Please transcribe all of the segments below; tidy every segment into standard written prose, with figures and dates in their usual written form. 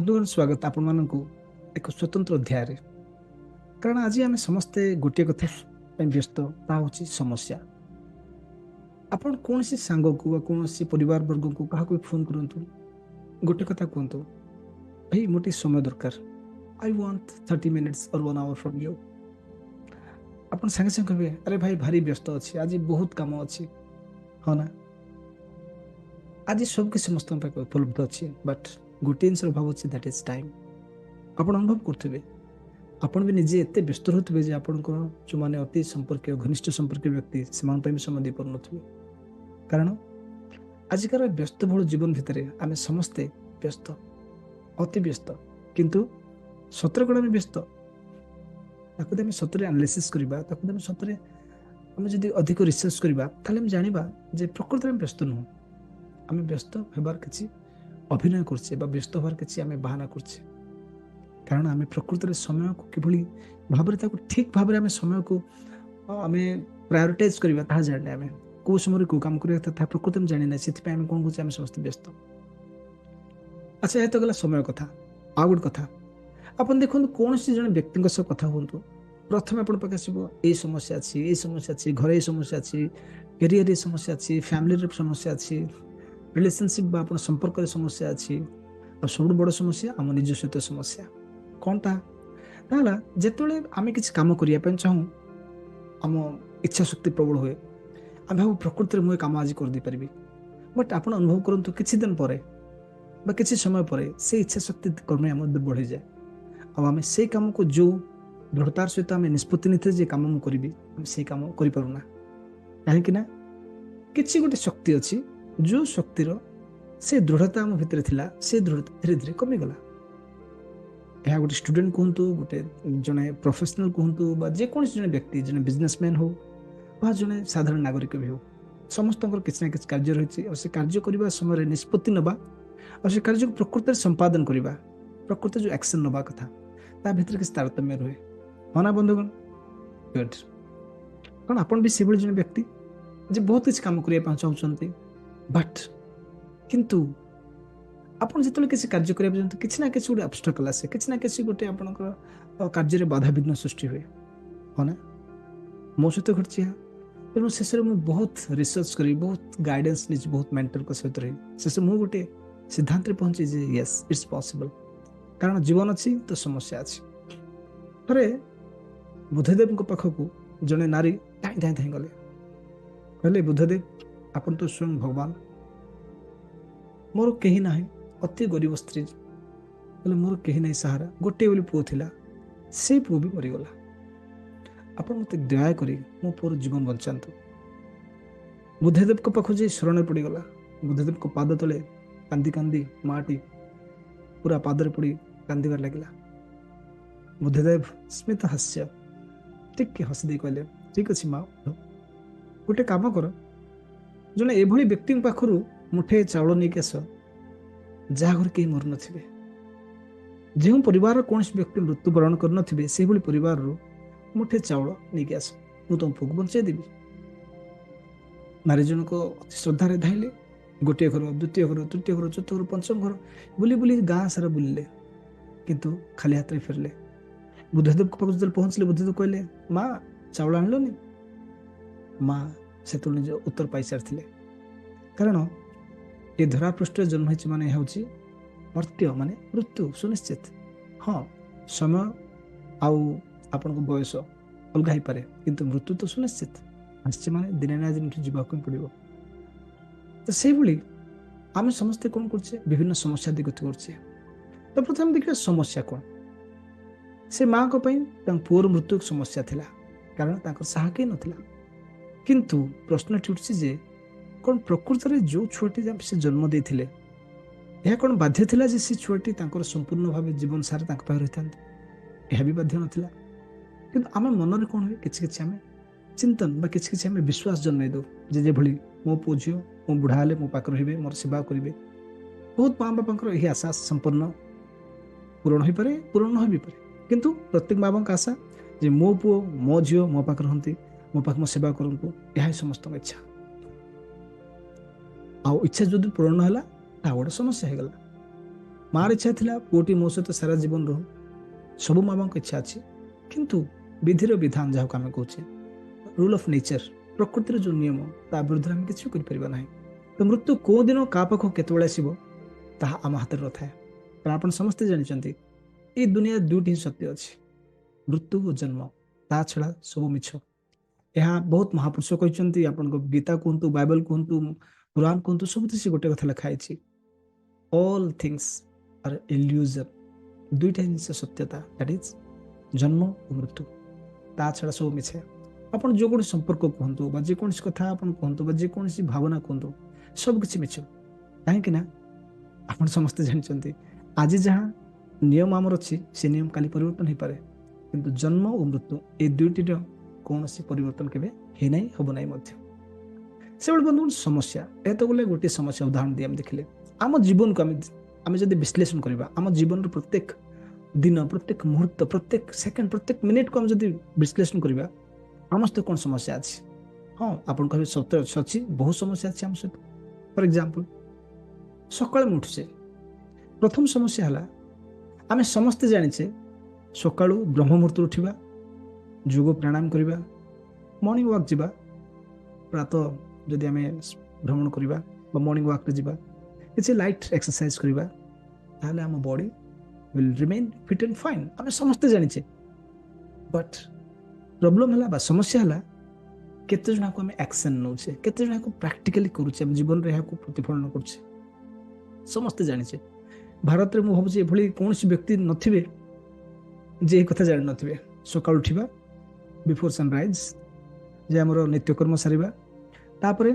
बंधुगण स्वागत आपण मानकु एक स्वतंत्र अध्याय कारण आज आम समस्ते गोटे कथा व्यस्त ता हूँ समस्या। आपण कौन सी सांग को कौन सी परिवार वर्ग को क्या फोन करतु गोटे कथा कहतु भाई मोटे समय दरकार आई वांट 30 मिनिट्स और 1 आवर फ्रॉम यू। आपण संगे संगे कहे अरे भाई भारी व्यस्त अच्छी आज बहुत काम अच्छी हाँ ना आज सबकि समस्त उपलब्ध अच्छी बट गोटे जिन अभाव अच्छे दैट इज टाइम। आप अनुभव करुवे आपण भी निजे एत व्यस्त रुवे जे आपण जो मैंने अति संपर्क घनिष्ठ संपर्क व्यक्ति से समय दे पार कारण आजिकार व्यस्तबहुल जीवन भितर आम समस्ते व्यस्त अति व्यस्त किंतु सतर कौन आम व्यस्त ताकि सतरे एनालिसिस करवा सतरे आम जब अधिक रिसर्च करवा ताले हम जानिबा जे प्रकृति में व्यस्त नुह आम व्यस्त होबार किसी अभिनय करछे व्यस्त होबार किसी आम बाहाना करछे कारण आम प्रकृति समय को किभली भाव ठीक भाव में समय को आम प्रायोरिटाइज करवा ताहा जाने आम कौ समय कौ काम करवा प्रकृति में जानी ना से कौन कौन समस्त व्यस्त। अच्छा यह तो गला समय कथा आ गोटे कथा आप देखो कौन सी जन व्यक्ति सह कथा हूँ प्रथम आप ये समस्या अच्छी ये समस्या अच्छी घर ये समस्या अच्छी कैरियर समस्या अच्छी फैमिली समस्या अच्छी रिलेशनशिप संपर्क समस्या अच्छी और सब बड़ समस्या आम निज सहित समस्या कौन ताला जिते आम किसी कम करने चाहूँ आम इच्छा शक्ति प्रबल हुए आम भाव प्रकृति में मुझे कम आज कर पारि बट आप अनुभव करूँ किसी दिन पर किसी समय पर से इच्छा शक्ति क्रमे आम दुर्बल हो जाए आम से कम को जो दृढ़तार सहित आम निष्पत्ति नहीं कम मुझे करी से कम करूना कहीं किसी गोटे शक्ति अच्छी जो शक्तिर से दृढ़ता आम भितर थिला से दृढ़ता धीरे धीरे कमिगला। यह गोटे स्टूडेंट कहतु गोटे जड़े प्रोफेशनल कहतु जेकोसी जड़े व्यक्ति जड़े बिजनेसमैन हो जड़े साधारण नागरिक भी हो समस्त किसी ना किसी कार्य रही और से कार्य करने समय निष्पत्ति नवा और से कार्य को प्रकृति संपादन करवा प्रकृति जो एक्शन नवा कथा ता भीतर किसी तारतम्य रुहे हाँ ना बंधुगण गुड कारण आपन भी से जड़े व्यक्ति जे बहुत किसी काम करने चाहते बट किंतु आपन जो किसी कार्य करने किसी ना किसी गोटे ऑब्स्टेकल आसे किसी ना किसी गोटे आपनकर कार्य बाधा विघ्न सृष्टि हुए हाँ ना मो सहित घटी तेणु शेष में बहुत रिसर्च करी बहुत गाइडेंस नी बहुत मेंटर सहित रही शेष मुझे गोटे सिद्धांत पहुंची जे यस इट्स पॉसिबल कारण जीवन अच्छी तो समस्या अच्छी। थे बुद्धदेव पाखक जड़े नारी धाई धाई धाई गले कहले बुद्धदेव आपन तो स्वयं भगवान मोर कहीं ना अति गरीब स्त्री बोले मोर कहीं ना सहारा गोटे बोली पुओ थिला से पुओ भी मरीगला आप मत दया करी मो पुओर जीवन बचातु। बुद्धदेव को पाख जी शरण पड़गला बुद्धदेव को पाद तले कांदी कांदी माटी पूरा पादरे पड़ी कांदार लगे बुद्धदेव स्मित हास्य टिके हसी दे कहले ठीक अच्छे माँ गोटे काम कर जड़े एभली व्यक्ति पाखर मुठे चाउल नहीं आस जहाँ घर कहीं मर थे जो परिवार कौन व्यक्ति मृत्युवरण कर से परिवार मुठे चाउल नहीं आस मुझे तुम पुक बचाई देवी। नारी जन को अति श्रद्धा धाइले गोटे घर द्वितीय घर तृतीय घर चतुर्थ घर पंचम घर बुली बुली गाँ सारा बुलिले किंतु खाली हाथ में फेरले बुद्धदेव के पास जो पहुँचले बुद्धदेव कहले माँ चाउल आनलनि माँ से निज उत्तर पाई सारी कारण ये धरा पृष्ठ जन्म होती माने हूँ मर्त्य माने मृत्यु सुनिश्चित हाँ समय आउ आपण को बयस अलग हो पारे किंतु मृत्यु तो सुनिश्चित आसचे माने दिने ना दिन जीवाक पड़ो तो से भाई आम समस्ते कौन करछे विभिन्न समस्या दी गति करछे। तो प्रथम देखिए समस्या कौन से माँ को पुअर मृत्यु समस्या थिला कारण साहा कहीं नथिला किंतु प्रश्न उठुछि जे कौन प्रकृति में जो छुआटी से जन्म देते यह कौन बाध्य थिला जे से छुआटी संपूर्ण भाव जीवन सारा रही था यह भी बाध्य नाला कि आम मन कौन हुए कि आम चिंतन कि विश्वास जन्म दो जे भली मो पु झी मो बुढ़ा हेले मो पाख रे मोर सेवा करेंगे बहुत माँ बापा यही आशा संपूर्ण पूरण हो पारे पूरण न हो पारे किंतु प्रत्येक माँ बाप आशा जे मो पुओ मो झील मो पाख रुहति मो पाख मो सेवा करूँ यह समस्त इच्छा आ इच्छा जो पूरण है गोटे समस्या हो गला ମାଆର ଇଚ୍ଛା ଥିଲା ପୁଅଟି ମୋ ସହିତ ସାରା ଜୀବନ ରହୁ। ସବୁ ମା ବାପାଙ୍କ ଇଚ୍ଛା ଅଛି, କିନ୍ତୁ ବିଧିର ବିଧାନ ଯାହାକୁ ଆମେ କହୁଛେ, ରୁଲ୍ ଅଫ୍ ନେଚର, ପ୍ରକୃତିର ଯେଉଁ ନିୟମ, ତା ବିରୁଦ୍ଧରେ ଆମେ କିଛି କରିପାରିବା ନାହିଁ। ତ ମୃତ୍ୟୁ କେଉଁ ଦିନ କାହା ପାଖକୁ କେତେବେଳେ ଆସିବ ତାହା ଆମ ହାତରେ ନଥାଏ। କାରଣ ଆପଣ ସମସ୍ତେ ଜାଣିଛନ୍ତି ଏଇ ଦୁନିଆରେ ଦୁଇଟି ହିଁ ସତ୍ୟ ଅଛି, ମୃତ୍ୟୁ ଓ ଜନ୍ମ। ତା ଛଡ଼ା ସବୁ ମିଛ। ଏହା ବହୁତ ମହାପୁରୁଷ କହିଛନ୍ତି। ଆପଣଙ୍କ ଗୀତା କୁହନ୍ତୁ, ବାଇବଲ କୁହନ୍ତୁ, କୁରାନ କୁହନ୍ତୁ, ସବୁଥିରେ ସେ ଗୋଟେ କଥା ଲେଖା ହେଇଛି, ଅଲ୍ ଥିଙ୍ଗସ୍ ଆର୍ ଇଲ୍ୟୁଜନ୍। ଦୁଇଟା ଜିନିଷ ସତ୍ୟତା, ଦ୍ୟାଟ୍ ଇଜ୍ ଜନ୍ମ ଓ ମୃତ୍ୟୁ। ତା ଛଡ଼ା ସବୁ ମିଛ। ଆପଣ ଯେକୌଣସି ସମ୍ପର୍କ କୁହନ୍ତୁ ବା ଯେକୌଣସି କଥା ଆପଣ କୁହନ୍ତୁ ବା ଯେକୌଣସି ଭାବନା କୁହନ୍ତୁ, ସବୁକିଛି ମିଛ। କାହିଁକି ନା ଆପଣ ସମସ୍ତେ ଜାଣିଛନ୍ତି ଆଜି ଯାହା ନିୟମ ଆମର ଅଛି ସେ ନିୟମ କାଲି ପରିବର୍ତ୍ତନ ହେଇପାରେ, କିନ୍ତୁ ଜନ୍ମ ଓ ମୃତ୍ୟୁ ଏ ଦୁଇଟିର କୌଣସି ପରିବର୍ତ୍ତନ କେବେ ହେଇନାହିଁ, ହେବ ନାହିଁ ମଧ୍ୟ। ସେଭଳି ବନ୍ଧୁଗଣ ସମସ୍ୟା, ଏହା ତ ବୋଲେ ଗୋଟିଏ ସମସ୍ୟା ଉଦାହରଣ ଦେଇ ଆମେ ଦେଖିଲେ। ଆମ ଜୀବନକୁ ଆମେ ଯଦି ବିଶ୍ଳେଷଣ କରିବା, ଆମ ଜୀବନର ପ୍ରତ୍ୟେକ ଦିନ, ପ୍ରତ୍ୟେକ ମୁହୂର୍ତ୍ତ, ପ୍ରତ୍ୟେକ ସେକେଣ୍ଡ, ପ୍ରତ୍ୟେକ ମିନିଟକୁ ଆମେ ଯଦି ବିଶ୍ଳେଷଣ କରିବା, ଆମ ସହିତ କ'ଣ ସମସ୍ୟା ଅଛି? ହଁ, ଆପଣ କହିବେ ସତ୍ୟ ଅଛି, ବହୁତ ସମସ୍ୟା ଅଛି ଆମ ସହିତ। ଫର ଏକ୍ଜାମ୍ପଲ, ସକାଳେ ମୁଁ ଉଠୁଛେ, ପ୍ରଥମ ସମସ୍ୟା ହେଲା ଆମେ ସମସ୍ତେ ଜାଣିଛେ ସକାଳୁ ବ୍ରହ୍ମ ମୁହୂର୍ତ୍ତରେ ଉଠିବା, ଯୋଗ ପ୍ରାଣାୟାମ କରିବା, ମର୍ଣ୍ଣିଂ ୱାକ୍ ଯିବା, ପ୍ରାତଃ ଯଦି ଆମେ ଭ୍ରମଣ କରିବା ବା ମର୍ଣ୍ଣିଂ ୱାକ୍ରେ ଯିବା, କିଛି ଲାଇଟ୍ ଏକ୍ସରସାଇଜ କରିବା, ତାହେଲେ ଆମ body will remain fit and fine। ଆମେ ସମସ୍ତେ ଜାଣିଛେ। ବଟ୍ ପ୍ରୋବ୍ଲେମ୍ ହେଲା ବା ସମସ୍ୟା ହେଲା କେତେ ଜଣକୁ ଆମେ ଆକ୍ସନ୍ ନେଉଛେ, କେତେ ଜଣକୁ ପ୍ରାକ୍ଟିକାଲି କରୁଛେ, ଆମ ଜୀବନରେ ଏହାକୁ ପ୍ରତିଫଳନ କରୁଛେ। ସମସ୍ତେ ଜାଣିଛେ, ଭାରତରେ ମୁଁ ଭାବୁଛି ଏଭଳି କୌଣସି ବ୍ୟକ୍ତି ନଥିବେ ଯେ ଏ କଥା ଜାଣିନଥିବେ। ସକାଳୁ ଉଠିବା, ବିଫୋର୍ ସନରାଇଜ୍, ଯେ ଆମର ନିତ୍ୟକର୍ମ ସାରିବା, ତାପରେ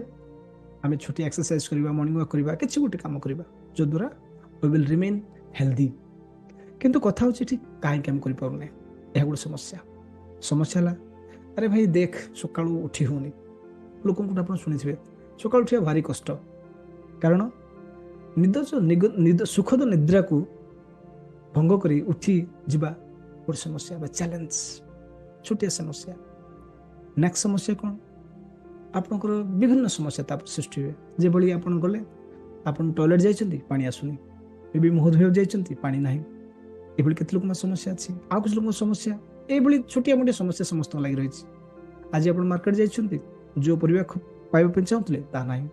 ଆମେ ଛୋଟି ଏକ୍ସରସାଇଜ କରିବା, ମର୍ଣ୍ଣିଂ ୱାକ୍ କରିବା, କିଛି ଗୋଟେ କାମ କରିବା ଯଦ୍ୱାରା we will remain healthy। କିନ୍ତୁ କଥା ହେଉଛି ଏଠି କାହିଁକି ଆମେ କରିପାରୁନେ, ଏହା ଗୋଟେ ସମସ୍ୟା। ସମସ୍ୟା ହେଲା, ଆରେ ଭାଇ ଦେଖ ସକାଳୁ ଉଠି ହେଉନି। ଲୋକଙ୍କୁ ଆପଣ ଶୁଣିଥିବେ ସକାଳୁ ଉଠିବା ଭାରି କଷ୍ଟ, କାରଣ ନିଦ ସୁଖଦ ନିଦ୍ରାକୁ ଭଙ୍ଗ କରି ଉଠି ଯିବା ଗୋଟେ ସମସ୍ୟା ବା ଚ୍ୟାଲେଞ୍ଜ, ଛୋଟିଆ ସମସ୍ୟା। ନେକ୍ସଟ ସମସ୍ୟା କ'ଣ? ଆପଣଙ୍କର ବିଭିନ୍ନ ସମସ୍ୟା ତାପରେ ସୃଷ୍ଟି ହୁଏ। ଯେଭଳି ଆପଣ ଗଲେ, ଆପଣ ଟଏଲେଟ୍ ଯାଇଛନ୍ତି, ପାଣି ଆସୁନି, ଏବେ ମୁହଁ ଧୋଇବାକୁ ଯାଇଛନ୍ତି, ପାଣି ନାହିଁ। ଏଭଳି କେତେ ଲୋକଙ୍କ ସମସ୍ୟା ଅଛି। ଆଉ କିଛି ଲୋକଙ୍କ ସମସ୍ୟା ଏଇଭଳି ଛୋଟିଆ ମୋଟିଆ ସମସ୍ୟା ସମସ୍ତଙ୍କ ଲାଗି ରହିଛି। ଆଜି ଆପଣ ମାର୍କେଟ ଯାଇଛନ୍ତି, ଯେଉଁ ପରିବା ପାଇବା ପାଇଁ ଚାହୁଁଥିଲେ ତାହା ନାହିଁ,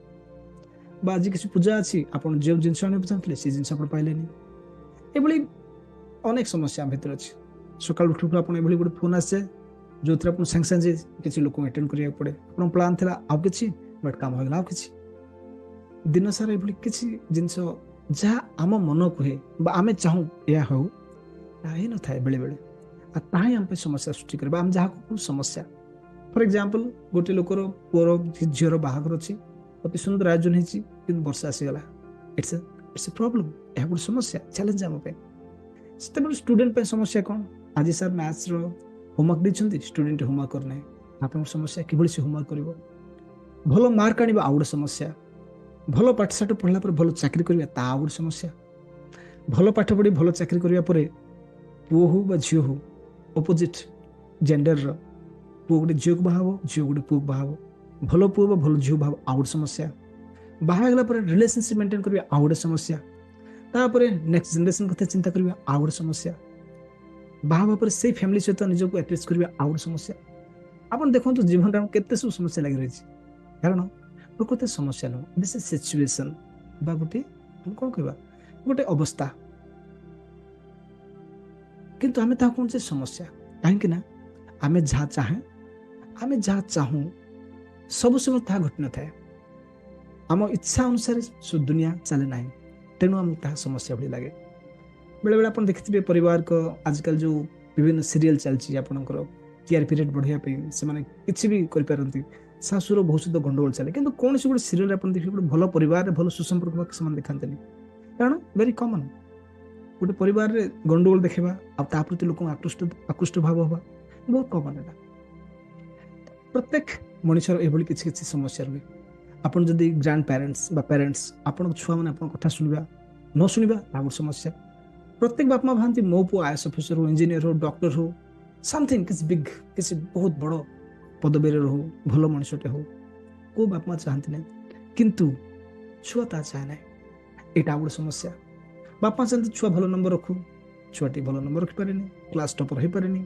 ବା ଆଜି କିଛି ପୂଜା ଅଛି, ଆପଣ ଯେଉଁ ଜିନିଷ ଆଣିବାକୁ ଚାହୁଁଥିଲେ ସେ ଜିନିଷ ଆପଣ ପାଇଲେନି। ଏଭଳି ଅନେକ ସମସ୍ୟା ଆମ ଭିତରେ ଅଛି। ସକାଳୁ ଉଠୁ ଉଠୁ ଆପଣ ଏଭଳି ଗୋଟେ ଫୋନ୍ ଆସେ ଯେଉଁଥିରେ ଆପଣ ସାଙ୍ଗେ ସାଙ୍ଗେ କିଛି ଲୋକଙ୍କୁ ଆଟେଣ୍ଡ କରିବାକୁ ପଡ଼େ। ଆପଣଙ୍କ ପ୍ଲାନ୍ ଥିଲା ଆଉ କିଛି, ବଟ୍ କାମ ହେଇଗଲା ଆଉ କିଛି। ଦିନ ସାରା ଏଭଳି କିଛି ଜିନିଷ ଯାହା ଆମ ମନ କୁହେ ବା ଆମେ ଚାହୁଁ ଏହା ହେଉ, ତାହା ହେଇନଥାଏ ବେଳେବେଳେ। ଆଉ ତାହା ହିଁ ଆମ ପାଇଁ ସମସ୍ୟା ସୃଷ୍ଟି କରିବା, ଆମେ ଯାହାକୁ କହୁ ସମସ୍ୟା। ଫର ଏକ୍ଜାମ୍ପଲ, ଗୋଟେ ଲୋକର ପୁଅର ଝିଅର ବାହାଘର ଅଛି, ଅତି ସୁନ୍ଦର ଆୟୋଜନ ହେଇଛି, କିନ୍ତୁ ବର୍ଷା ଆସିଗଲା। ଇଟ୍ସ ଏ ପ୍ରୋବ୍ଲେମ୍, ଏହା ଗୋଟେ ସମସ୍ୟା, ଚ୍ୟାଲେଞ୍ଜ ଆମ ପାଇଁ। ସେତେବେଳେ ଷ୍ଟୁଡେଣ୍ଟ ପାଇଁ ସମସ୍ୟା କ'ଣ? ଆଜି ସାର୍ ମ୍ୟାଥ୍ସର ହୋମୱାର୍କ ଦେଇଛନ୍ତି, ଷ୍ଟୁଡେଣ୍ଟ ହୋମୱାର୍କ କରିନାହିଁ। ଆପଣଙ୍କ ସମସ୍ୟା କିଭଳି ସେ ହୋମୱାର୍କ କରିବ? ଭଲ ମାର୍କ ଆଣିବା ଆଉ ଗୋଟେ ସମସ୍ୟା। ଭଲ ପାଠଶାଠ ପଢ଼ିଲା ପରେ ଭଲ ଚାକିରି କରିବା, ତା ଆଉ ଗୋଟେ ସମସ୍ୟା। ଭଲ ପାଠ ପଢ଼ି ଭଲ ଚାକିରି କରିବା ପରେ ପୁଅ ହଉ ବା ଝିଅ ହଉ, ଅପୋଜିଟ୍ ଜେଣ୍ଡରର, ପୁଅ ଗୋଟେ ଝିଅକୁ ବାହା ହେବ, ଝିଅ ଗୋଟେ ପୁଅକୁ ବାହା ହେବ। ଭଲ ପୁଅ ବା ଭଲ ଝିଅ ବାହା ହେବ, ଆଉ ଗୋଟେ ସମସ୍ୟା। ବାହା ହେଇଗଲା ପରେ ରିଲେସନସିପ୍ ମେଣ୍ଟେନ୍ କରିବା, ଆଉ ଗୋଟେ ସମସ୍ୟା। ତାପରେ ନେକ୍ସଟ ଜେନେରେସନ୍ କଥା ଚିନ୍ତା କରିବା, ଆଉ ଗୋଟେ ସମସ୍ୟା। ବାହା ହେବା ପରେ ସେଇ ଫ୍ୟାମିଲି ସହିତ ନିଜକୁ ଆଟାଚ୍ କରିବା, ଆଉ ଗୋଟେ ସମସ୍ୟା। ଆପଣ ଦେଖନ୍ତୁ ଜୀବନରେ ଆମ କେତେ ସବୁ ସମସ୍ୟା ଲାଗି ରହିଛି। କାରଣ ପ୍ରକୃତ ସମସ୍ୟା ନୁହଁ, ଦିସ୍ ଇଜ୍ ସିଚୁଏସନ୍ ବା ଗୋଟେ ଆମେ କ'ଣ କହିବା, ଗୋଟେ ଅବସ୍ଥା। କିନ୍ତୁ ଆମେ ତାହା କହୁଛେ ସମସ୍ୟା, କାହିଁକି ନା ଆମେ ଯାହା ଚାହୁଁ ସବୁ ସମୟ ତାହା ଘଟିନଥାଏ। ଆମ ଇଚ୍ଛା ଅନୁସାରେ ଦୁନିଆ ଚାଲେ ନାହିଁ, ତେଣୁ ଆମକୁ ତାହା ସମସ୍ୟା ଭଳି ଲାଗେ। ବେଳେବେଳେ ଆପଣ ଦେଖିଥିବେ ପରିବାରକ ଆଜିକାଲି ଯେଉଁ ବିଭିନ୍ନ ସିରିଏଲ ଚାଲିଛି, ଆପଣଙ୍କର ଟିଆରପି ରେଟ୍ ବଢ଼ିବା ପାଇଁ ସେମାନେ କିଛି ବି କରିପାରନ୍ତି। ଶାଶୁର ବୋହୂ ସହିତ ଗଣ୍ଡଗୋଳ ଚାଲେ, କିନ୍ତୁ କୌଣସି ଗୋଟେ ସିରିଏଲ ଆପଣ ଦେଖିବେ ଗୋଟେ ଭଲ ପରିବାରରେ ଭଲ ସୁସମ୍ପର୍କ ସେମାନେ ଦେଖାନ୍ତିନି। କାରଣ ଭେରି କମନ୍, ଗୋଟେ ପରିବାରରେ ଗଣ୍ଡଗୋଳ ଦେଖିବା ଆଉ ତା ପ୍ରତି ଲୋକଙ୍କୁ ଆକୃଷ୍ଟ ଭାବ ହେବା ବହୁତ କମନ୍। ଏଟା ପ୍ରତ୍ୟେକ ମଣିଷର ଏଭଳି କିଛି କିଛି ସମସ୍ୟା ରୁହେ। ଆପଣ ଯଦି ଗ୍ରାଣ୍ଡ ପ୍ୟାରେଣ୍ଟସ୍ ବା ପ୍ୟାରେଣ୍ଟସ୍, ଆପଣଙ୍କ ଛୁଆମାନେ ଆପଣଙ୍କ କଥା ଶୁଣିବା ନ ଶୁଣିବା ଆଉ ଗୋଟେ ସମସ୍ୟା। ପ୍ରତ୍ୟେକ ବାପା ମା ଭାବନ୍ତି ମୋ ପୁଅ ଆଇଏଏସ୍ ଅଫିସର ହଉ, ଇଞ୍ଜିନିୟର ହଉ, ଡକ୍ଟର ହଉ, ସମଥିଙ୍ଗ କିଛି ବିଗ୍, କିଛି ବହୁତ ବଡ଼ ପଦବୀରେ ରହୁ, ଭଲ ମଣିଷଟେ ହଉ। କେଉଁ ବାପା ମା ଚାହାନ୍ତି ନାହିଁ, କିନ୍ତୁ ଛୁଆ ତାହା ଚାହେଁ ନାହିଁ। ଏଇଟା ଆଉ ଗୋଟେ ସମସ୍ୟା। ବାପା ଚାହାନ୍ତି ଛୁଆ ଭଲ ନମ୍ବର ରଖୁ, ଛୁଆଟି ଭଲ ନମ୍ବର ରଖିପାରେନି, କ୍ଲାସ୍ ଟପର ହେଇପାରେନି,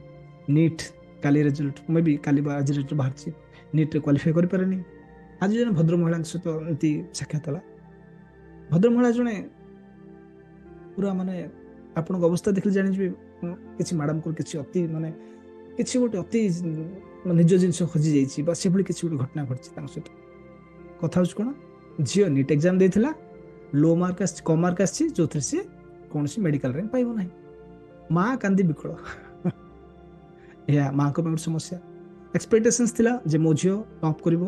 ନିଟ୍ କାଲି ରେଜଲ୍ଟ ମେ ବି କାଲି ବା ଆଜି ରେଜଲ୍ଟ ବାହାରିଛି, ନିଟ୍ରେ କ୍ୱାଲିଫାଏ କରିପାରେନି। ଆଜି ଜଣେ ଭଦ୍ର ମହିଳାଙ୍କ ସହିତ ଏମିତି ସାକ୍ଷାତ ହେଲା। ଭଦ୍ର ମହିଳା ଜଣେ ପୁରା ମାନେ ଆପଣଙ୍କ ଅବସ୍ଥା ଦେଖିଲେ ଜାଣିଯିବେ କିଛି ମ୍ୟାଡ଼ାମଙ୍କର କିଛି ଅତି ମାନେ କିଛି ଗୋଟେ ଅତି ନିଜ ଜିନିଷ ହଜିଯାଇଛି ବା ସେଭଳି କିଛି ଗୋଟେ ଘଟଣା ଘଟିଛି ତାଙ୍କ ସହିତ। କଥା ହେଉଛି କ'ଣ, ଝିଅ ନିଟ୍ ଏକ୍ଜାମ୍ ଦେଇଥିଲା, ଲୋ ମାର୍କ ଆସିଛି, କମ୍ ମାର୍କ ଆସିଛି, ଯେଉଁଥିରେ ସେ କୌଣସି ମେଡ଼ିକାଲ ରାଙ୍କ ପାଇବ ନାହିଁ। ମା କାନ୍ଦି ବିକଳ। ଏହା ମାଙ୍କ ପାଇଁ ଗୋଟେ ସମସ୍ୟା। ଏକ୍ସପେକ୍ଟେସନ୍ସ ଥିଲା ଯେ ମୋ ଝିଅ ଟପ୍ କରିବ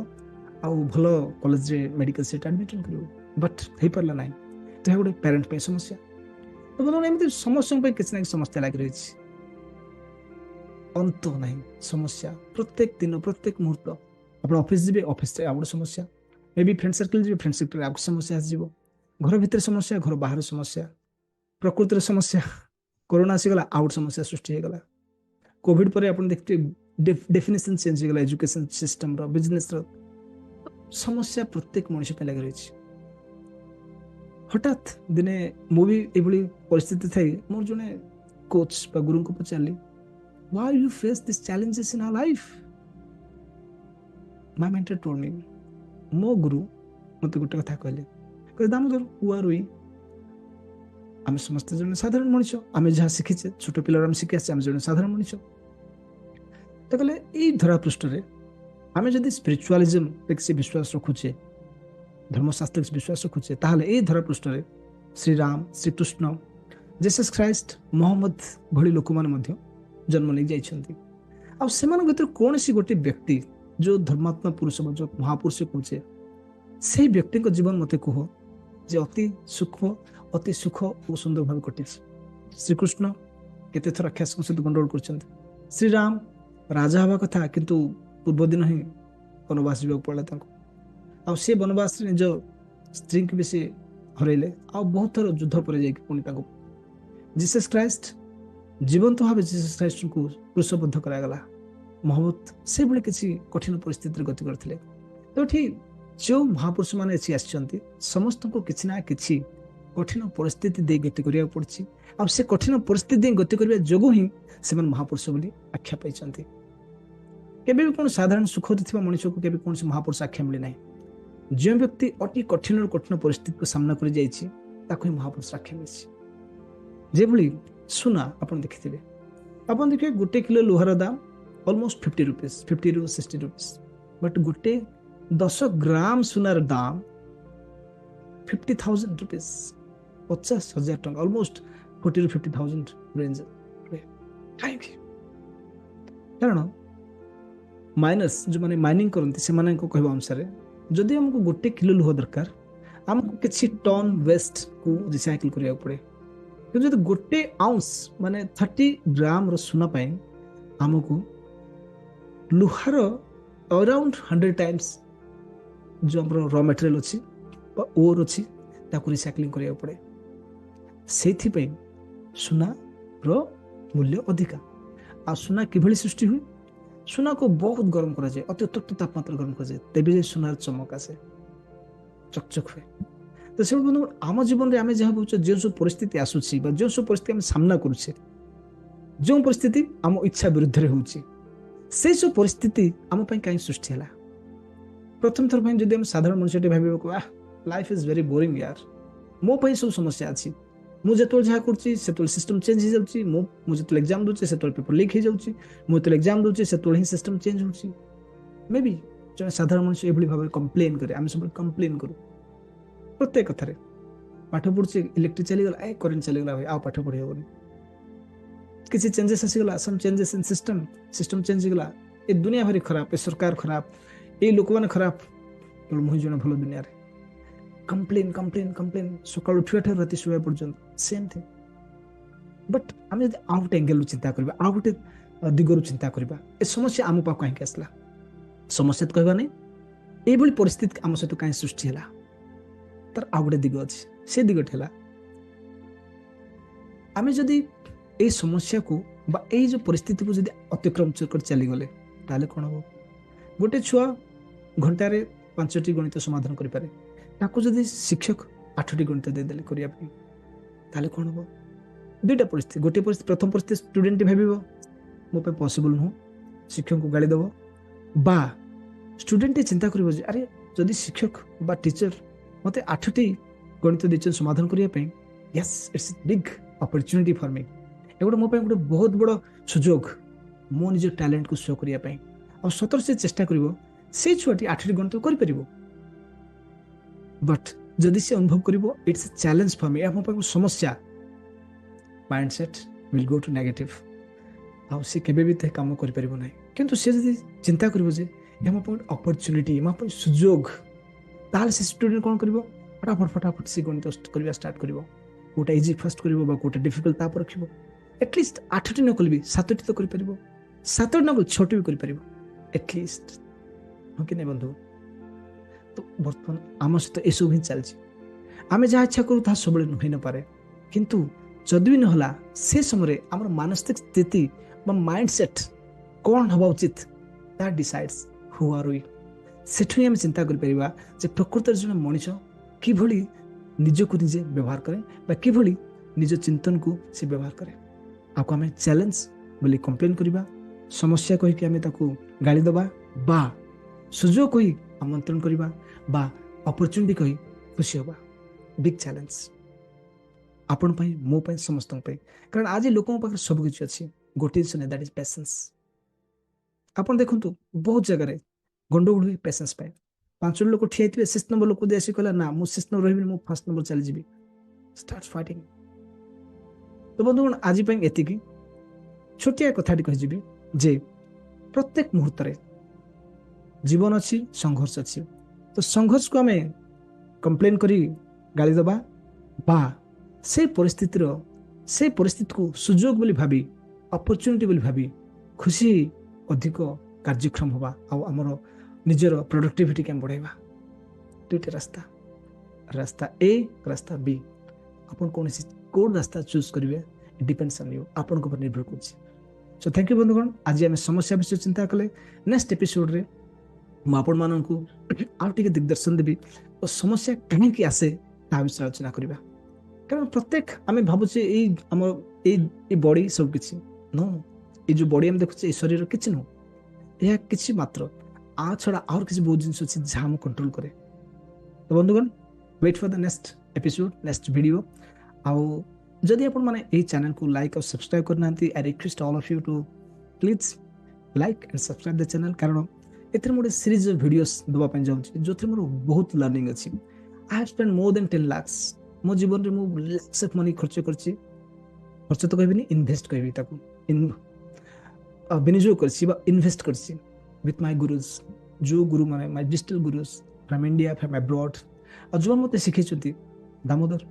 ଆଉ ଭଲ କଲେଜରେ ମେଡ଼ିକାଲ ସିଟ୍ ଆଡ଼ମିସନ୍ କରିବ, ବଟ୍ ହେଇପାରିଲା ନାହିଁ। ତ ଏହା ଗୋଟେ ପ୍ୟାରେଣ୍ଟ ପାଇଁ ସମସ୍ୟା। ତ ବର୍ତ୍ତମାନ ଏମିତି ସମସ୍ତଙ୍କ ପାଇଁ କିଛି ନା କିଛି ସମସ୍ୟା ଲାଗି ରହିଛି, ଅନ୍ତ ନାହିଁ ସମସ୍ୟା। ପ୍ରତ୍ୟେକ ଦିନ ପ୍ରତ୍ୟେକ ମୁହୂର୍ତ୍ତ ଆପଣ ଅଫିସ୍ ଯିବେ, ଅଫିସ୍ରେ ଆଉ ଗୋଟେ ସମସ୍ୟା, ମେ ବି ଫ୍ରେଣ୍ଡ ସର୍କଲ୍ ଯିବେ, ଫ୍ରେଣ୍ଡ ସର୍କଲ୍ରେ ଆଉ ଗୋଟେ ସମସ୍ୟା ଆସିଯିବ, ଘର ଭିତରେ ସମସ୍ୟା, ଘର ବାହାରେ ସମସ୍ୟା, ପ୍ରକୃତିର ସମସ୍ୟା, କରୋନା ଆସିଗଲା ଆଉ ଗୋଟେ ସମସ୍ୟା ସୃଷ୍ଟି ହେଇଗଲା। କୋଭିଡ ପରେ ଆପଣ ଦେଖିଥିବେ ଡେଫିନେସନ୍ ଚେଞ୍ଜ ହେଇଗଲା, ଏଜୁକେସନ୍ ସିଷ୍ଟମର, ବିଜନେସ୍ର ସମସ୍ୟା ପ୍ରତ୍ୟେକ ମଣିଷ ପାଇଁ ଲାଗି ରହିଛି। ହଠାତ୍ ଦିନେ ମୁଁ ବି ଏଭଳି ପରିସ୍ଥିତି ଥାଇ ମୋର ଜଣେ କୋଚ୍ ବା ଗୁରୁଙ୍କୁ ପଚାରିଲି, why you face these challenges in our life? My mentor told me, ମୋ ଗୁରୁ ମୋତେ ଗୋଟେ କଥା କହିଲେ, ଦାମୋଦର who are we? ଆମେ ସମସ୍ତେ ଜଣେ ସାଧାରଣ ମଣିଷ, ଆମେ ଯାହା ଶିଖିଛେ ଛୋଟ ପିଲାରୁ ଆମେ ଶିଖି ଆସିଛେ, ଆମେ ଜଣେ ସାଧାରଣ ମଣିଷ। ତ କହିଲେ ଏଇ ଧରା ପୃଷ୍ଠରେ ଆମେ ଯଦି ସ୍ପିରିଚୁଆଲିଜିମରେ କିଛି ବିଶ୍ୱାସ ରଖୁଛେ, ଧର୍ମଶାସ୍ତ୍ର କିଛି ବିଶ୍ୱାସ ରଖୁଛେ, ତାହେଲେ ଏଇ ଧରା ପୃଷ୍ଠରେ ଶ୍ରୀରାମ, ଶ୍ରୀକୃଷ୍ଣ, ଜେସସ୍ ଖ୍ରାଇଷ୍ଟ, ମହମ୍ମଦ ଭଳି ଲୋକମାନେ ମଧ୍ୟ ଜନ୍ମ ନେଇ ଯାଇଛନ୍ତି। ଆଉ ସେମାନଙ୍କ ଭିତରୁ କୌଣସି ଗୋଟେ ବ୍ୟକ୍ତି ଯେଉଁ ଧର୍ମାତ୍ମା ପୁରୁଷ ବା ଯେଉଁ ମହାପୁରୁଷ କହୁଛେ, ସେଇ ବ୍ୟକ୍ତିଙ୍କ ଜୀବନ ମୋତେ କୁହ ଯେ ଅତି ସୁଖ ଓ ସୁନ୍ଦର ଭାବେ କଟିଛି। ଶ୍ରୀକୃଷ୍ଣ କେତେ ଥର ରାକ୍ଷସଙ୍କ ସହିତ ଗଣ୍ଡଗୋଳ କରିଛନ୍ତି, ଶ୍ରୀରାମ ରାଜା ହେବା କଥା କିନ୍ତୁ ପୂର୍ବ ଦିନ ହିଁ ବନବାସ ଯିବାକୁ ପଡ଼ିଲା ତାଙ୍କୁ, ଆଉ ସେ ବନବାସରେ ନିଜ ସ୍ତ୍ରୀଙ୍କୁ ବି ସେ ହରେଇଲେ, ଆଉ ବହୁତ ଥର ଯୁଦ୍ଧ ପରେ ଯାଇକି ପୁଣି ତାଙ୍କୁ। ଜିସସ୍ ଖ୍ରାଇଷ୍ଟ ଜୀବନ୍ତ ଭାବେ ଜିସସ୍ ଖ୍ରାଇଷ୍ଟଙ୍କୁ କ୍ରୁଶବଦ୍ଧ କରାଗଲା। ମହମ୍ମଦ ସେଭଳି କିଛି କଠିନ ପରିସ୍ଥିତିରେ ଗତି କରିଥିଲେ। ତ ଏଠି ଯେଉଁ ମହାପୁରୁଷମାନେ ଏଠି ଆସିଛନ୍ତି, ସମସ୍ତଙ୍କୁ କିଛି ନା କିଛି କଠିନ ପରିସ୍ଥିତି ଦେଇ ଗତି କରିବାକୁ ପଡ଼ିଛି, ଆଉ ସେ କଠିନ ପରିସ୍ଥିତି ଦେଇ ଗତି କରିବା ଯୋଗୁଁ ହିଁ ସେମାନେ ମହାପୁରୁଷ ବୋଲି ଆଖ୍ୟା ପାଇଛନ୍ତି। କେବେ ବି କୌଣସି ସାଧାରଣ ସୁଖରେ ଥିବା ମଣିଷକୁ କେବେ କୌଣସି ମହାପୁରୁଷ ଆଖ୍ୟା ମିଳି ନାହିଁ। ଯେଉଁ ବ୍ୟକ୍ତି ଅତି କଠିନରୁ କଠିନ ପରିସ୍ଥିତିକୁ ସାମ୍ନା କରି ଯାଇଛି, ତାକୁ ହିଁ ମହାପୁରୁଷ ଆଖ୍ୟା ମିଳିଛି। ଯେଭଳି ସୁନା ଆପଣ ଦେଖିଥିବେ, ଆପଣ ଦେଖିବେ 1 କିଲୋ ଲୁହାର ଦାମ ଅଲମୋଷ୍ଟ 50 rupees, 50 ରୁ 60 rupees, ବଟ୍ ଗୋଟେ 10 ଗ୍ରାମ ସୁନାର ଦାମ 50,000 rupees, 50,000 ଟଙ୍କା, ଅଲମୋଷ୍ଟ 40 ରୁ 50,000 ରେଞ୍ଜ। କାହିଁକି? କାରଣ ମାଇନର୍ସ ଯେଉଁମାନେ ମାଇନିଂ କରନ୍ତି ସେମାନଙ୍କ କହିବା ଅନୁସାରେ ଯଦି ଆମକୁ 1 କିଲୋ ଲୁହ ଦରକାର, ଆମକୁ କିଛି ଟନ୍ ୱେଷ୍ଟକୁ ରିସାଇକେଲ କରିବାକୁ ପଡ଼େ। କିନ୍ତୁ ଯଦି 1 ଆଉନ୍ସ ମାନେ 30 ଗ୍ରାମର ସୁନା ପାଇଁ ଆମକୁ ଲୁହାର ଅରାଉଣ୍ଡ 100 times ଯେଉଁ ଆମର ର ମେଟେରିଆଲ ଅଛି ବା ଓର୍ ଅଛି ତାକୁ ରିସାଇକ୍ଲିଂ କରିବାକୁ ପଡ଼େ। ସେଇଥିପାଇଁ ସୁନାର ମୂଲ୍ୟ ଅଧିକା। ଆଉ ସୁନା କିଭଳି ସୃଷ୍ଟି ହୁଏ? ସୁନାକୁ ବହୁତ ଗରମ କରାଯାଏ, ଅତି ଉତ୍ତପ୍ତ ତାପମାତ୍ରା ଗରମ କରାଯାଏ, ତେବେ ଯାଇ ସୁନାର ଚମକ ଆସେ, ଚକଚକ ହୁଏ। ତ ସେଭଳି ବନ୍ଧୁ ଆମ ଜୀବନରେ ଆମେ ଯାହା ଭାବୁଛେ, ଯେଉଁ ସବୁ ପରିସ୍ଥିତି ଆସୁଛି ବା ଯେଉଁ ସବୁ ପରିସ୍ଥିତି ଆମେ ସାମ୍ନା କରୁଛେ, ଯେଉଁ ପରିସ୍ଥିତି ଆମ ଇଚ୍ଛା ବିରୁଦ୍ଧରେ ହେଉଛି, ସେଇସବୁ ପରିସ୍ଥିତି ଆମ ପାଇଁ କାହିଁ ସୃଷ୍ଟି ହେଲା? ପ୍ରଥମ ଥର ପାଇଁ ଯଦି ଆମେ ସାଧାରଣ ମଣିଷଟି ଭାବିବାକୁ, ଲାଇଫ୍ ଇଜ୍ ଭେରି ବୋରିଂ ୟାର, ମୋ ପାଇଁ ସବୁ ସମସ୍ୟା ଅଛି, ମୁଁ ଯେତେବେଳେ ଯାହା କରୁଛି ସେତେବେଳେ ସିଷ୍ଟମ ଚେଞ୍ଜ ହେଇଯାଉଛି, ମୁଁ ଯେତେବେଳେ ଏକ୍ଜାମ ଦେଉଛି ସେତେବେଳେ ପେପର ଲିକ୍ ହେଇଯାଉଛି, ମୁଁ ଯେତେବେଳେ ଏକ୍ଜାମ ଦେଉଛି ସେତେବେଳେ ହିଁ ସିଷ୍ଟମ ଚେଞ୍ଜ ହେଉଛି। ମେ ବି ଜଣେ ସାଧାରଣ ମଣିଷ ଏଭଳି ଭାବରେ କମ୍ପ୍ଲେନ୍ କରେ, ଆମେ ସବୁବେଳେ କମ୍ପ୍ଲେନ୍ କରୁ ପ୍ରତ୍ୟେକ କଥାରେ। ପାଠ ପଢୁଛି, ଇଲେକ୍ଟ୍ରିକ ଚାଲିଗଲା, କରେଣ୍ଟ ଚାଲିଗଲା, ଆଉ ପାଠ ପଢି ହେବନି। କିଛି ଚେଞ୍ଜେସ୍ ଆସିଗଲା, ସମ୍ ଚେଞ୍ଜେସ୍ ଇନ୍ ସିଷ୍ଟମ ଚେଞ୍ଜ ହେଇଗଲା, ଏ ଦୁନିଆ ଭାରି ଖରାପ, ଏ ସରକାର ଖରାପ, ଏଇ ଲୋକମାନେ ଖରାପ, କେବଳ ମୁଁ ଜଣେ ଭଲ ଦୁନିଆରେ। କମ୍ପ୍ଲେନ୍ କମ୍ପ୍ଲେନ୍ କମ୍ପ୍ଲେନ୍, ସକାଳୁ ଉଠିବା ଠାରୁ ରାତି ଶୋଇବା ପର୍ଯ୍ୟନ୍ତ ସେମ୍ ଥିଙ୍ଗ। ବଟ୍ ଆମେ ଯଦି ଆଉ ଗୋଟେ ଆଙ୍ଗେଲରୁ ଚିନ୍ତା କରିବା, ଆଉ ଗୋଟେ ଦିଗରୁ ଚିନ୍ତା କରିବା, ଏ ସମସ୍ୟା ଆମ ପାଖକୁ କାହିଁକି ଆସିଲା? ସମସ୍ୟା ତ କହିବା ନାହିଁ, ଏଇଭଳି ପରିସ୍ଥିତି ଆମ ସହିତ କାହିଁ ସୃଷ୍ଟି ହେଲା? ତାର ଆଉ ଗୋଟେ ଦିଗ ଅଛି। ସେ ଦିଗଟି ହେଲା, ଆମେ ଯଦି এই ସମସ୍ୟାକୁ ବା ଏଇ ଯେଉଁ ପରିସ୍ଥିତିକୁ ଯଦି ଅତିକ୍ରମ କରି ଚାଲିଗଲେ, ତାହେଲେ କ'ଣ ହେବ? ଗୋଟେ ଛୁଆ ଘଣ୍ଟାରେ 5ଟି ଗଣିତ ସମାଧାନ କରିପାରେ, ତାକୁ ଯଦି ଶିକ୍ଷକ 8ଟି ଗଣିତ ଦେଇଦେଲେ କରିବା ପାଇଁ, ताले कौन हम दुईटा परिस्थिति गोटे परिस्थिति प्रथम परिस्थिति स्टूडेंट भाव मो पॉसिबल नुह शिक्षक को गाड़ी दब बा स्टूडेंट चिंता कर अरे जदि शिक्षक बा टीचर मत 8टी गणित देते समाधान करने yes it's big opportunity for me एगोटे मो गोटे बहुत बड़ सुजोग मो निज टैलेंट को शो करने और सतर से चेष्टा कर से छुआटी 8टी गणित कर बट जदि से अनुभव कर इट्स चैलेंज फॉर मी मो समस्या mindset will go to negative आउ से केबे भी ते काम कर परिबो नै किंतु से जदि चिंता करबो जे हम पॉइंट अपॉर्चुनिटी हम पॉइंट सुजोग ताल से स्टूडेंट कोन करबो फटाफट फटाफट से गणित करबा स्टार्ट करबो कोटा इजी फर्स्ट करबो बा कोटा डिफिकल्ट तापर रखिबो एटलीस्ट 8टी न करबी 7टी तो कर परिबो 7टी न 6टी भी कर परिबो एटलीस्ट हो कि नै बंधु तो वर्तमान आम सहित ए सब ही चलछि आमे जहा इच्छा करू ता सबले होई न पारे किंतु जदि भी नहला से समय आम मानसिक स्थिति माइंडसेट कौन हवा उचित that decides who are we सेठु आम चिंता कर परिबा जे प्रकृति जन मनीष किभली निजको निजे व्यवहार करे बा किभली निज चिंतन को से व्यवहार करे आपको आम चैलेंज बोली कंप्लेन करबा समस्या कहि कि आम ताकू गाली दबा बा सुजोग कहि आमंत्रण करबा बा अपॉर्चुनिटी कहि खुशी होबा बिग चैलेंज आपण पाई मो पाई समस्त पाई कारण आज लोकों पाखरे सब किछि अछि गोटे जिन दैट इज पेशेंस आपण देखंतु बहुत जगह गंडगोल हुए पेशेंस पाए 5 लोक ठिया थे 6 नंबर लोक देसी कहला ना मु 6 नंबर रहिबि मु फर्स्ट नंबर चली जीबी स्टार्ट फाइटिंग तो बंधुगण आज पाई एतिकी छोटिया कथाटी कहि जीबी जे प्रत्येक मुहूर्त रे जीवन अछि संघर्ष अछि तो संघर्ष को हमें कंप्लेन करी गाली दबा बा से परिस्थिति को सुजोग बोली भाबी अपॉर्चुनिटी बोली भाबी खुशी अधिक कार्यक्रम होबा आ हमर निजर प्रोडक्टिविटी के बढ़ाइबा दुईटा रास्ता ए रास्ता बी अपन कौन कोड रास्ता चूज करेंगे डिपेंड्स ऑन यू अपन को निर्भर कर सो थैंक यू बंधुगण आज आम समस्या विषय चिंता कले नेक्स्ट एपिसोड रे आपण मानू आउ टे दिग्दर्शन देवी और समस्या कहीं आसे ता विषय आलोचना करवा कारण प्रत्येक आम भावुचे बॉडी सब किसी नो ये जो बॉडी आम देखुचे शरीर किसी नुह यह किसी मात्र आ छड़ा और किसी बहुत जिन अच्छी जहाँ कंट्रोल करे तो बंधुगण wait for the next episode next video आउ जदि आपण माने ए चैनल को लाइक और सब्सक्राइब करना I request all of you to please like and subscribe the channel कारण एथरे मोटे सीरीज ऑफ वीडियोस दबा पय जाउची जो थे मोर बहुत लर्निंग अछि I have spend more than 10 lakh मो जीवन रे मो लैक्स ऑफ मनी खर्च करछि खर्च तो कहबिनी इन्वेस्ट कहबी ताकू इन विनियोग करछि बा इन्वेस्ट करछि विथ माय गुरुज जो गुरु माने my digital gurus from India from abroad और जो मते सिखैछथि Damodar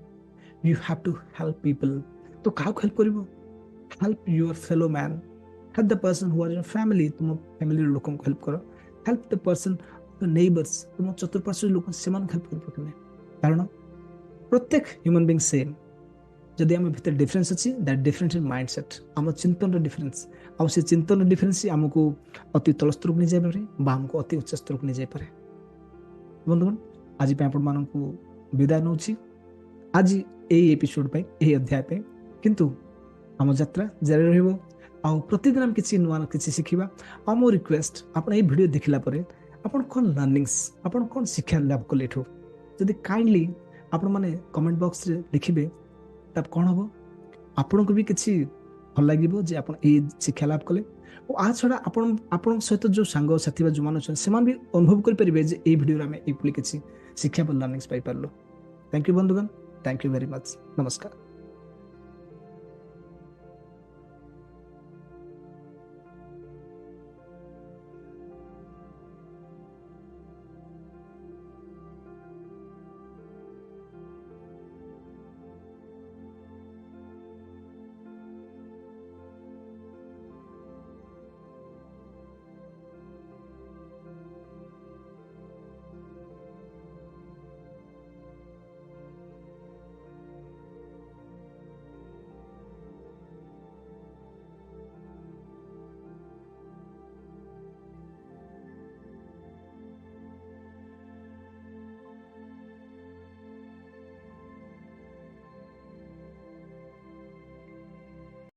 you have to help people तो काउ हेल्प करिवो help your fellow man help the person who are in family तुम फैमिली लोकन को हेल्प करो help the person the neighbours तुम चतुर्पार्श्व लोक सेमान हेल्प कर पकने कारण प्रत्येक ह्यूमन बीइंग सेम जदि आम भीतर डिफरेंस अच्छी दैट डिफरेंस इन माइंडसेट आम चिंतन डिफरेंस आउ से चिंतन डिफरेंस आमको अति तल स्तर को नहीं जाए पारे आमको अति उच्च स्तर को नहीं जाए पारे बंधुगण आज आपण मानू विदाय नौ आज यही एपिसोड पे यही अध्याय पे किंतु आम यात्रा जारी रहिबो आउ प्रतिदिन हम किसी नुआ किसी शिखिबा आ मो रिक्वेस्ट आपण ए वीडियो देखिला परे आपण कोन लर्निंग्स आपण कोन शिक्षा लाभ कलेठो जदि काइंडली आपण माने कमेंट बॉक्स रे लिखिबे तब कौन हम आपण को भी किसी भल लगे जे आप शिक्षा लाभ कले और आ छड़ा आपण सहित जो सांग साथी जो मान से भी अनुभव करेंगे जे ये वीडियो आम ये किसी शिक्षा लर्निंग्स पाई पार्लु थैंक यू बंधुगण थैंक यू वेरी मच नमस्कार।